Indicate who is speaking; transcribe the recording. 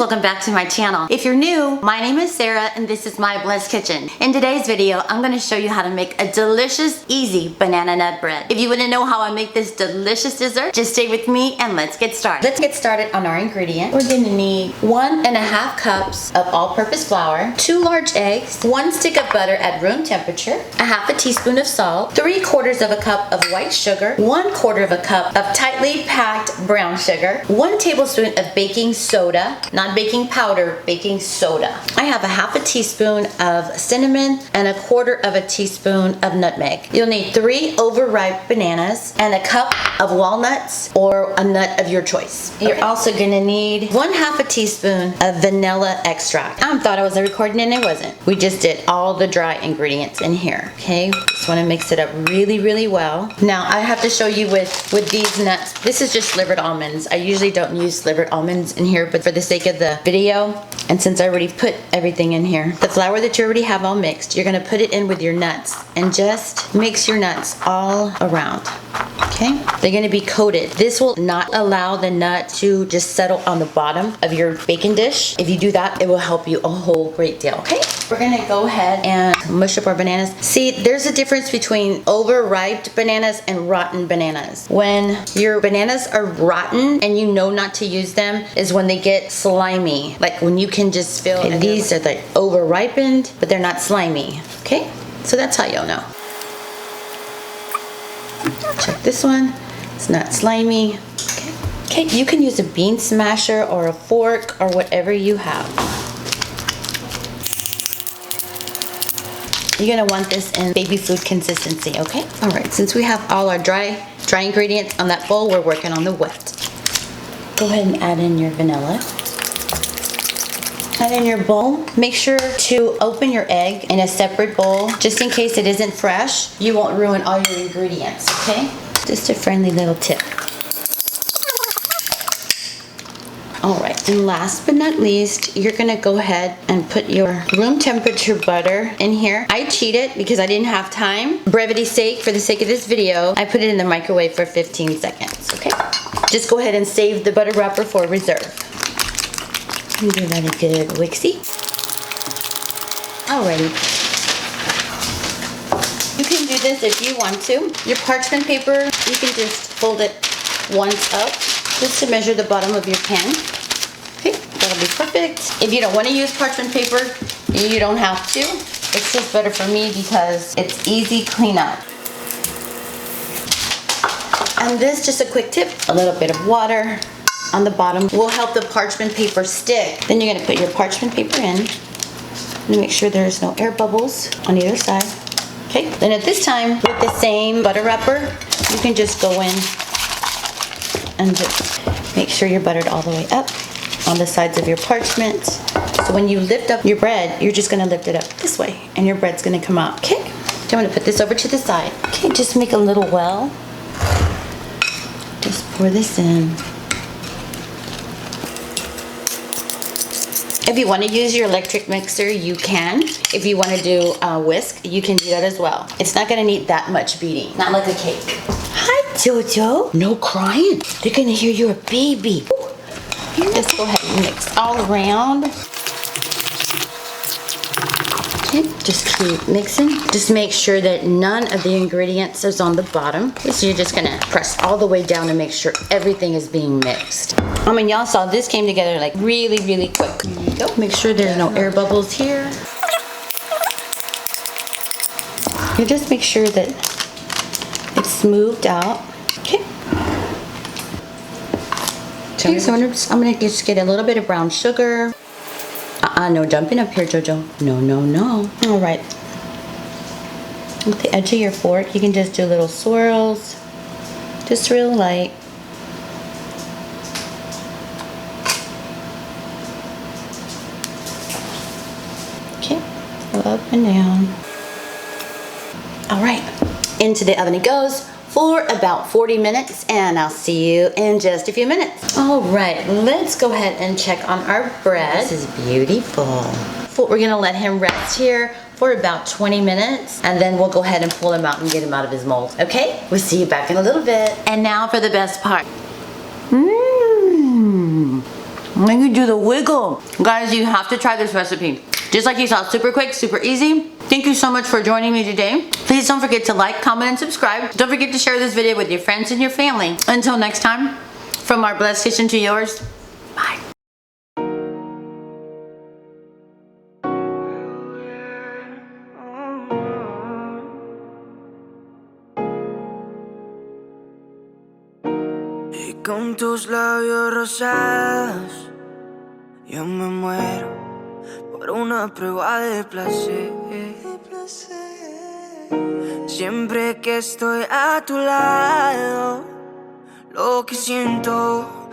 Speaker 1: welcome back to my channel. If you're new, my name is Sarah and this is my Blessed Kitchen. In today's video, I'm gonna show you how to make a delicious, easy banana nut bread. If you wanna know how I make this delicious dessert, just stay with me and let's get started. Let's get started on our ingredients. We're gonna need 1.5 cups of all-purpose flour, 2 large eggs, 1 stick of butter at room temperature, a half a teaspoon of salt, 3/4 of a cup of white sugar, 1/4 of a cup of tightly packed brown sugar, 1 tablespoon of baking soda, not baking powder, baking soda. I have a half a teaspoon of cinnamon and 1/4 of a teaspoon of nutmeg. You'll need 3 overripe bananas and a cup of walnuts or a nut of your choice. You're also gonna need 1/2 a teaspoon of vanilla extract. I thought I was recording and it wasn't. We just did all the dry ingredients in here, okay? Just wanna mix it up really, really well. Now I have to show you with these nuts. This is just slivered almonds. I usually don't use slivered almonds in here, but for the sake of the video, and since I already put everything in here, the flour that you already have all mixed, you're gonna put it in with your nuts and just mix your nuts all around, okay? They're gonna be coated. This will not allow the nut to just settle on the bottom of your baking dish. If you do that, it will help you a whole great deal, okay? We're gonna go ahead and mush up our bananas. See, there's a difference between overripe bananas and rotten bananas. When your bananas are rotten and you know not to use them is when they get slimy. Like when you can just feel, okay, these are like over ripened, but they're not slimy, okay? So that's how you'll know. Check this one, it's not slimy, okay? Okay, you can use a bean smasher or a fork or whatever you have. You're gonna want this in baby food consistency, okay? All right, since we have all our dry ingredients on that bowl, we're working on the wet. Go ahead and add in your vanilla. Add in your bowl. Make sure to open your egg in a separate bowl, just in case it isn't fresh. You won't ruin all your ingredients, okay? Just a friendly little tip. All right, and last but not least, you're gonna go ahead and put your room temperature butter in here. I cheated because I didn't have time. Brevity's sake, for the sake of this video, I put it in the microwave for 15 seconds, okay? Just go ahead and save the butter wrapper for reserve. And give that a good wixie. Alrighty. You can do this if you want to. Your parchment paper, you can just fold it once up, just to measure the bottom of your pan. Okay, that'll be perfect. If you don't want to use parchment paper, you don't have to. It's just better for me because it's easy cleanup. And this, just a quick tip, a little bit of water on the bottom will help the parchment paper stick. Then you're gonna put your parchment paper in and make sure there's no air bubbles on either side. Okay, then at this time, with the same butter wrapper, you can just go in and just make sure you're buttered all the way up on the sides of your parchment. So when you lift up your bread, you're just gonna lift it up this way and your bread's gonna come out, okay? So I'm gonna put this over to the side. Okay, just make a little well. Just pour this in. If you want to use your electric mixer, you can. If you want to do a whisk, you can do that as well. It's not going to need that much beating. Not like a cake. Hi, Jojo. No crying. They're going to hear you're a baby. Just go ahead and mix all around. Okay, just keep mixing. Just make sure that none of the ingredients is on the bottom. So you're just going to press all the way down to make sure everything is being mixed. I mean, y'all saw this came together like really, really quick. There you go. Make sure there's no air bubbles here. You just make sure that it's smoothed out. Okay. Okay, so I'm gonna just get a little bit of brown sugar. No jumping up here, Jojo. No, no, no. All right. With the edge of your fork, you can just do little swirls. Just real light. Okay, go up and down. All right, into the oven it goes for about 40 minutes, and I'll see you in just a few minutes. All right, let's go ahead and check on our bread. This is beautiful. We're gonna let him rest here for about 20 minutes, and then we'll go ahead and pull him out and get him out of his mold, okay? We'll see you back in a little bit. And now for the best part. And then you do the wiggle. Guys, you have to try this recipe. Just like you saw, super quick, super easy. Thank you so much for joining me today. Please don't forget to like, comment, and subscribe. Don't forget to share this video with your friends and your family. Until next time, from our blessed kitchen to yours, bye.
Speaker 2: Y con tus labios rosados yo me muero por una prueba de placer. Siempre que estoy a tu lado, lo que siento